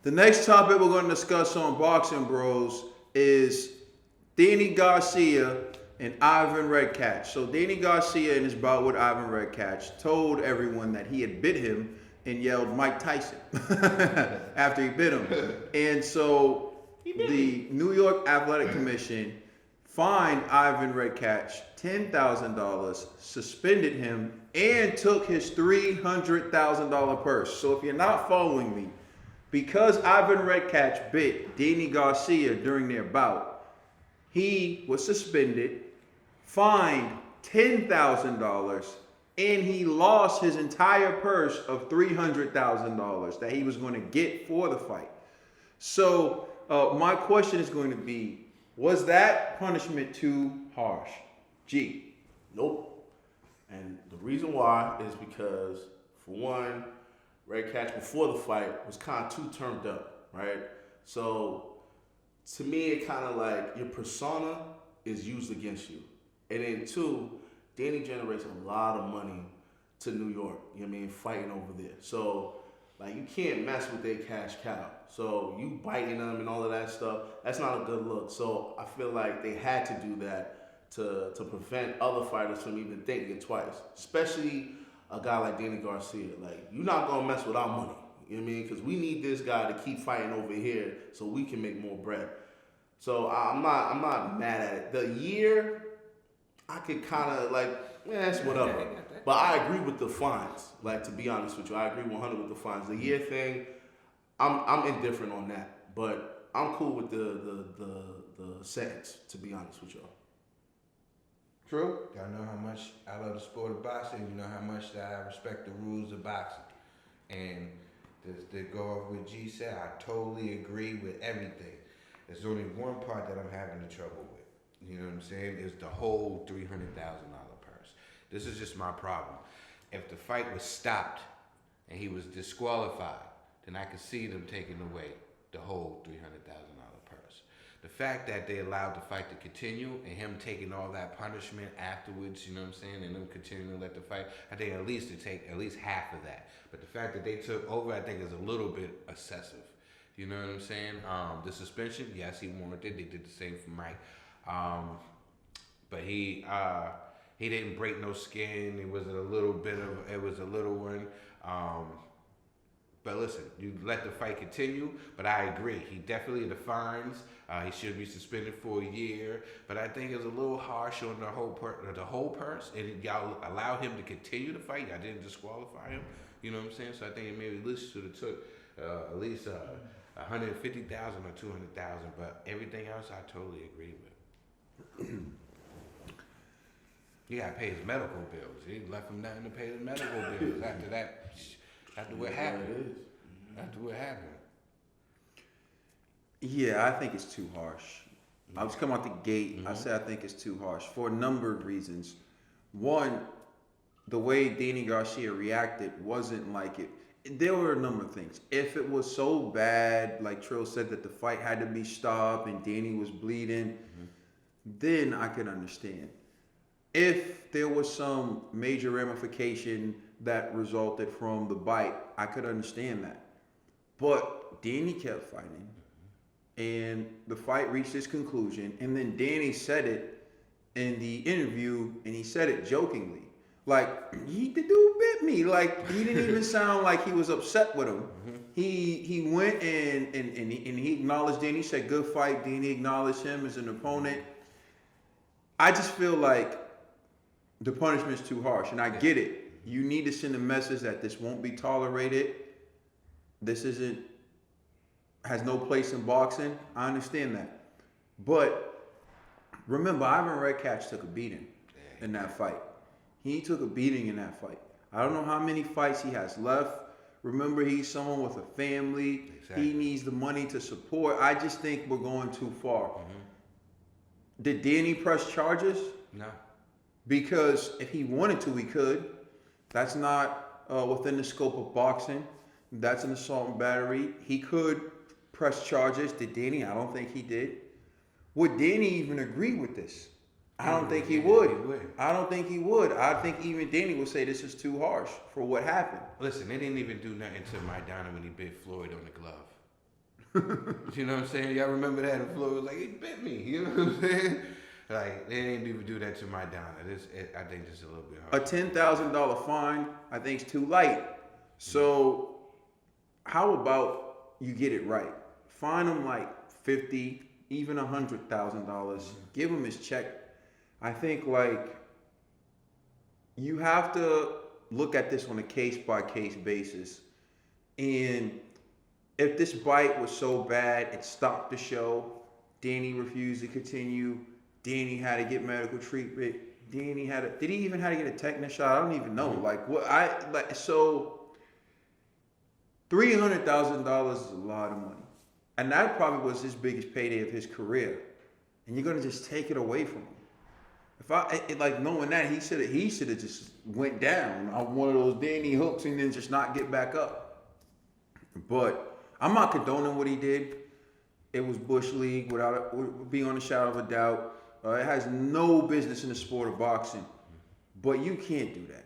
The next topic we're going to discuss on Boxing Bros is Danny Garcia and Ivan Redkach. So Danny Garcia in his bout with Ivan Redkach told everyone that he had bit him and yelled Mike Tyson after he bit him. And so the New York Athletic Commission fined Ivan Redkach $10,000, suspended him, and took his $300,000 purse. So if you're not following me, because Ivan Redkach bit Danny Garcia during their bout, he was suspended, fined $10,000, and he lost his entire purse of $300,000 that he was going to get for the fight. So my question is going to be, was that punishment too harsh? G. Nope. And the reason why is because, for one, Redkach before the fight was kind of too turned up, right? So to me, it kind of like your persona is used against you. And then two, Danny generates a lot of money to New York, you know what I mean, fighting over there. So like you can't mess with their cash cow. So you biting them and all of that stuff, that's not a good look. So I feel like they had to do that to prevent other fighters from even thinking twice, especially a guy like Danny Garcia. Like, you're not gonna mess with our money, you know what I mean? Because we need this guy to keep fighting over here so we can make more bread. So I'm not mad at it. The year, I could kind of like, it's whatever. But I agree with the fines. Like, to be honest with you, I agree 100 with the fines. The year thing, I'm indifferent on that. But I'm cool with the sentence, to be honest with y'all. True. Y'all know how much I love the sport of boxing. You know how much that I respect the rules of boxing. And to go off what G said, I totally agree with everything. There's only one part that I'm having the trouble with. You know what I'm saying? Is the whole $300,000 purse. This is just my problem. If the fight was stopped and he was disqualified, then I could see them taking away the whole $300,000 purse. The fact that they allowed the fight to continue and him taking all that punishment afterwards, you know what I'm saying, and them continuing to let the fight, I think at least to take at least half of that. But the fact that they took over, I think, is a little bit excessive. You know what I'm saying? The suspension, yes, he warranted. They did the same for Mike. But he didn't break no skin. It was a little one. But listen, you let the fight continue. But I agree, he definitely the fines. He should be suspended for a year. But I think it's a little harsh on the whole purse. And y'all allowed him to continue the fight. Y'all didn't disqualify him. You know what I'm saying? So I think it maybe at least should have took at least 150,000 or 200,000. But everything else, I totally agree with. He got to pay his medical bills. He left him nothing to pay his medical bills after that. After what happened. After what happened. Yeah, I think it's too harsh. I was coming out the gate. I said I think it's too harsh for a number of reasons. One, the way Danny Garcia reacted wasn't like it. There were a number of things. If it was so bad, like Trill said, that the fight had to be stopped and Danny was bleeding, then I could understand. If there was some major ramification that resulted from the bite, I could understand that. But Danny kept fighting, and the fight reached its conclusion, and then Danny said it in the interview, and he said it jokingly. Like, the dude bit me. Like, he didn't even sound like he was upset with him. He went and he acknowledged Danny. He said, good fight. Danny acknowledged him as an opponent. I just feel like the punishment's too harsh, and I get it. You need to send a message that this won't be tolerated. This has no place in boxing. I understand that. But remember, Ivan Redkach took a beating in that fight. He took a beating in that fight. I don't know how many fights he has left. Remember, he's someone with a family. Exactly. He needs the money to support. I just think we're going too far. Did Danny press charges? No. Because if he wanted to, he could. That's not within the scope of boxing. That's an assault and battery. He could press charges. Did Danny? I don't think he did. Would Danny even agree with this? I don't think he would. I don't think he would. I think even Danny would say this is too harsh for what happened. Listen, they didn't even do nothing to Maidana when he bit Floyd on the glove. You know what I'm saying? Y'all remember that? The floor was like, he bit me. You know what I'm saying? Like, they didn't even do that to my Donna. I think this is a little bit A hard. $10,000 fine, I think, is too light. So, how about you get it right? Fine him like 50, even $100,000. Give him his check. I think like you have to look at this on a case by case basis. And if this bite was so bad, it stopped the show. Danny refused to continue. Danny had to get medical treatment. Did he even have to get a tetanus shot? I don't even know. So $300,000 is a lot of money. And that probably was his biggest payday of his career. And you're gonna just take it away from him. Knowing that, he should have just went down on one of those Danny hooks and then just not get back up. But I'm not condoning what he did. It was Bush League without being on a shadow of a doubt. It has no business in the sport of boxing, but you can't do that.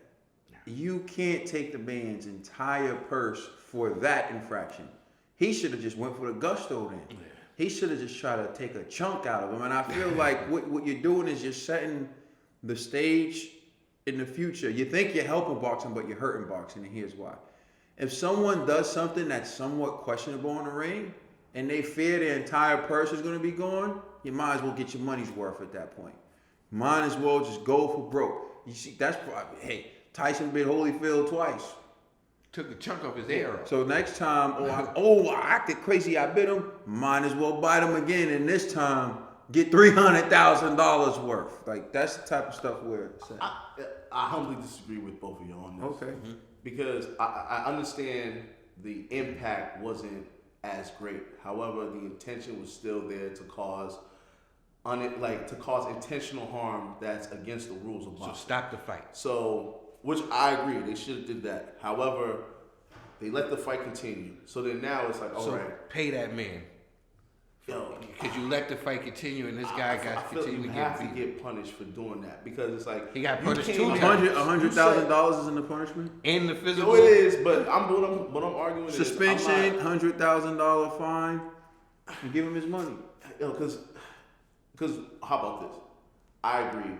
You can't take the man's entire purse for that infraction. He should have just went for the gusto then. Yeah. He should have just tried to take a chunk out of him. And I feel like what you're doing is you're setting the stage in the future. You think you're helping boxing, but you're hurting boxing, and here's why. If someone does something that's somewhat questionable in the ring, and they fear their entire purse is going to be gone, you might as well get your money's worth at that point. Might as well just go for broke. You see, that's probably, hey, Tyson bit Holyfield twice. Took a chunk of his hair off. So next time, I acted crazy, I bit him, might as well bite him again, and this time, get $300,000 worth. Like, that's the type of stuff where it's at. I humbly disagree with both of you on this. Okay. Mm-hmm. Because I understand the impact wasn't as great. However, the intention was still there to cause intentional harm that's against the rules of boxing. So stop the fight. So, which I agree, they should have did that. However, they let the fight continue. So then now it's like, all right, pay that man. Yo, because you let the fight continue, and this guy got to continue to get beat. You have to get punished for doing that because it's like he got punished too. $100,000 is in the punishment. In the physical, it is. But what I'm arguing suspension, is $100,000 fine, and give him his money. Because how about this? I agree.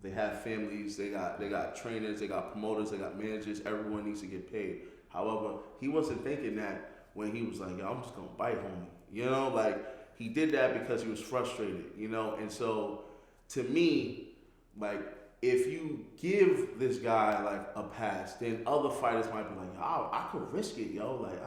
They have families. They got trainers. They got promoters. They got managers. Everyone needs to get paid. However, he wasn't thinking that when he was like, "Yo, I'm just gonna bite homie." You know, like. He did that because he was frustrated, you know? And so, to me, like, if you give this guy, like, a pass, then other fighters might be like, oh, I could risk it, yo. Like,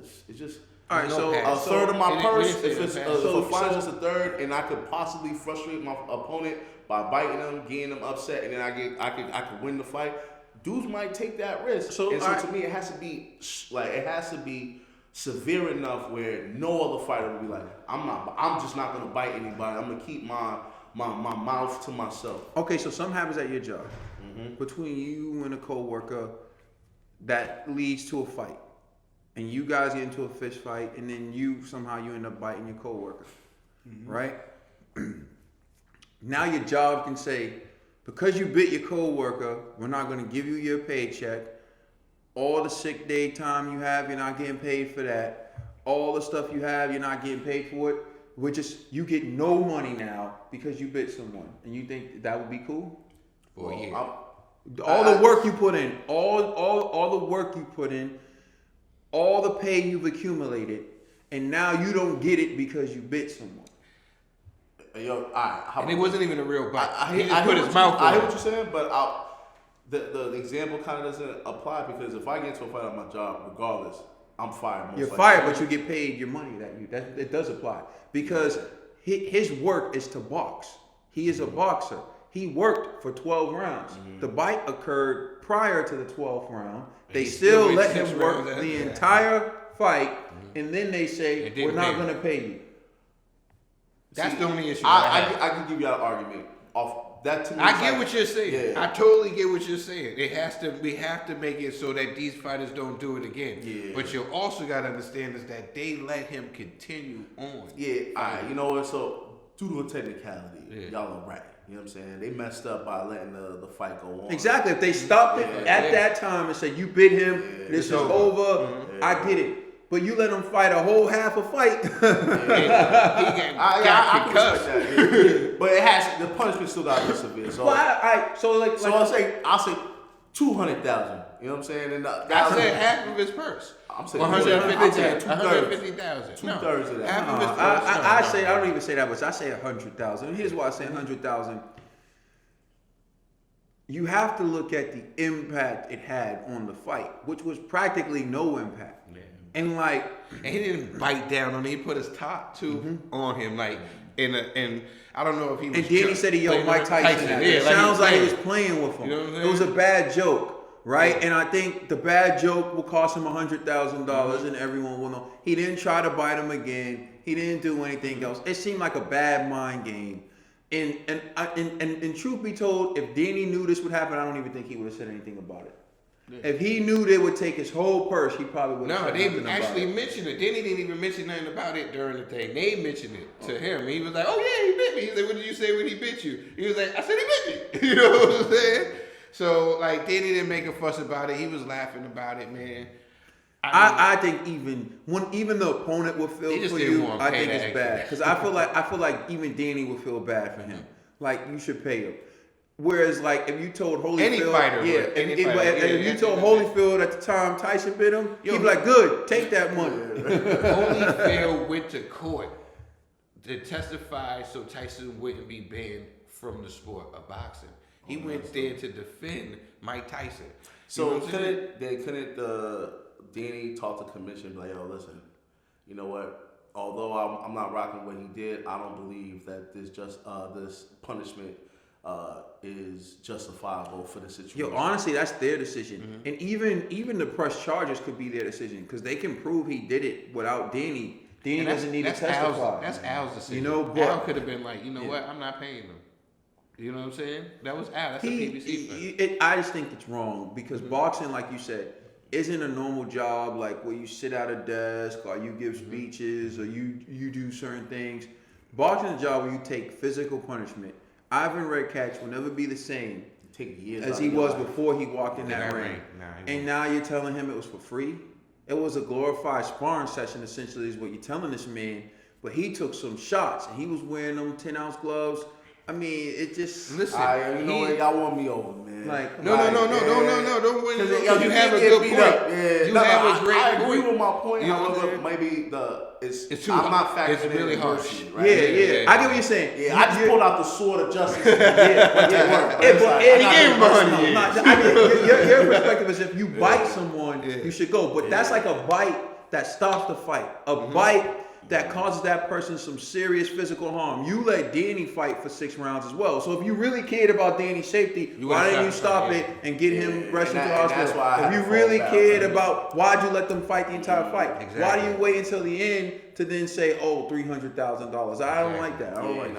it's just... All right, so a third of my purse, if a fine's just a third, and I could possibly frustrate my opponent by biting him, getting him upset, and then I could win the fight, dudes might take that risk. So to me, it has to be, severe enough where no other fighter will be like, I'm just not gonna bite anybody. I'm gonna keep my mouth to myself. Okay, so something happens at your job between you and a coworker that leads to a fight, and you guys get into a fist fight, and then you end up biting your coworker, right? Now your job can say, because you bit your coworker, we're not gonna give you your paycheck. All the sick day time you have, you're not getting paid for that. All the stuff you have, you're not getting paid for it. You get no money now because you bit someone. And you think that would be cool? For a year. All the work you put in, all the work you put in, all the pay you've accumulated, and now you don't get it because you bit someone. Yo, and it wasn't even a real bite. He just put put his mouth on it. I hear what you're saying, but the example kind of doesn't apply because if I get into a fight on my job, regardless, I'm fired. You're fired, but you get paid your money that it does apply because his work is to box. He is a boxer. He worked for 12 rounds. The bite occurred prior to the 12th round. They still let him work the entire fight, and then they say, we're not going to pay you. That's the only issue. I can give you an argument off. That to me I get what you're saying. Yeah. I totally get what you're saying. We have to make it so that these fighters don't do it again. Yeah. But you also got to understand is that they let him continue on. Yeah. You know what? So due to a technicality, y'all are right. You know what I'm saying? They messed up by letting the fight go on. Exactly. If they stopped it at that time and said, you bit him, this is over, I get it. but you let him fight a whole half a fight. I can respect that. But the punishment still got to be severe. So, I'll say 200,000. You know what I'm saying? And I said half of his purse. I'm saying 150,000. 2/3. 2/3 of that. Half of his purse. I don't even say that much. I say 100,000. Here's why I say 100,000. You have to look at the impact it had on the fight, which was practically no impact. Yeah. And he didn't bite down on him. He put his top two on him, and I don't know if he was. And Danny said he yelled Mike Tyson. It sounds like he was playing with him. You know what I'm saying? It was a bad joke. Right, and I think the bad joke will cost him $100,000, and everyone will know. He didn't try to bite him again. He didn't do anything else. It seemed like a bad mind game. And truth be told, if Danny knew this would happen, I don't even think he would have said anything about it. Yeah. If he knew they would take his whole purse, he probably would have said nothing about it. No, they actually mentioned it. Danny didn't even mention nothing about it during the thing. They mentioned it to him. He was like, "Oh yeah, he bit me." He said, "What did you say when he bit you?" He was like, "I said he bit me." You know what I'm saying? So, like, Danny didn't make a fuss about it. He was laughing about it, man. I think even the opponent would feel for you, I think it's bad because I feel like even Danny would feel bad for him. Like you should pay him. Whereas like if you told Holyfield, if you told Holyfield at the time Tyson bit him, he'd be like, "Good, take that money." Holyfield went to court to testify so Tyson wouldn't be banned from the sport of boxing. He went there to defend Mike Tyson. So couldn't Danny talk to commission and be like, "Yo, listen, you know what? Although I'm not rocking what he did, I don't believe that this punishment is justifiable for the situation." Yo, honestly, that's their decision, and even the press charges could be their decision because they can prove he did it without Danny. Danny doesn't need to testify. That's Al's decision. You know, but Al could have been like, "You know what? I'm not paying him." You know what I'm saying? That was Al. That's a PBC. I just think it's wrong because boxing, like you said, isn't a normal job like where you sit at a desk or you give speeches or you do certain things. Boxing is a job where you take physical punishment. Ivan Redkach will never be the same as he was before he walked in that ring. And now you're telling him it was for free? It was a glorified sparring session, essentially, is what you're telling this man. But he took some shots and he was wearing them 10-ounce gloves. I mean, it just listen. You know what? Y'all won me over, man. Like no, don't win. You have a good point. You have a great point. I agree with my point. You know however, maybe it's too. I'm not factoring it's really in harsh. mercy, right? Yeah. I get what you're saying. Yeah, I just pulled out the sword of justice. He gave him $100. Your perspective is if you bite someone, you should go. But that's like a bite that stops the fight. A bite that causes that person some serious physical harm. You let Danny fight for 6 rounds as well. So if you really cared about Danny's safety, why didn't you stop it and get him rushed into the hospital? If you really cared about, why'd you let them fight the entire fight? Exactly. Why do you wait until the end to then say, "Oh, $300,000"? I don't like that. I agree with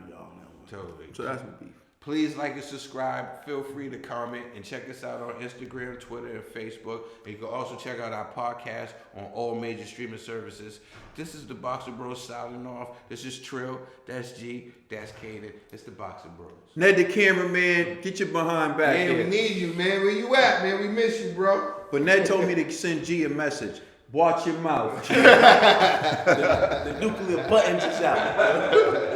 y'all on that one. Totally. So that's my beef. Please like and subscribe. Feel free to comment and check us out on Instagram, Twitter, and Facebook. And you can also check out our podcast on all major streaming services. This is the Boxer Bros signing off. This is Trill. That's G. That's Kaden. It's the Boxer Bros. Ned the cameraman, get your behind back here. Man, we need you, man. Where you at, man? We miss you, bro. But Ned told me to send G a message. Watch your mouth. The nuclear buttons is out.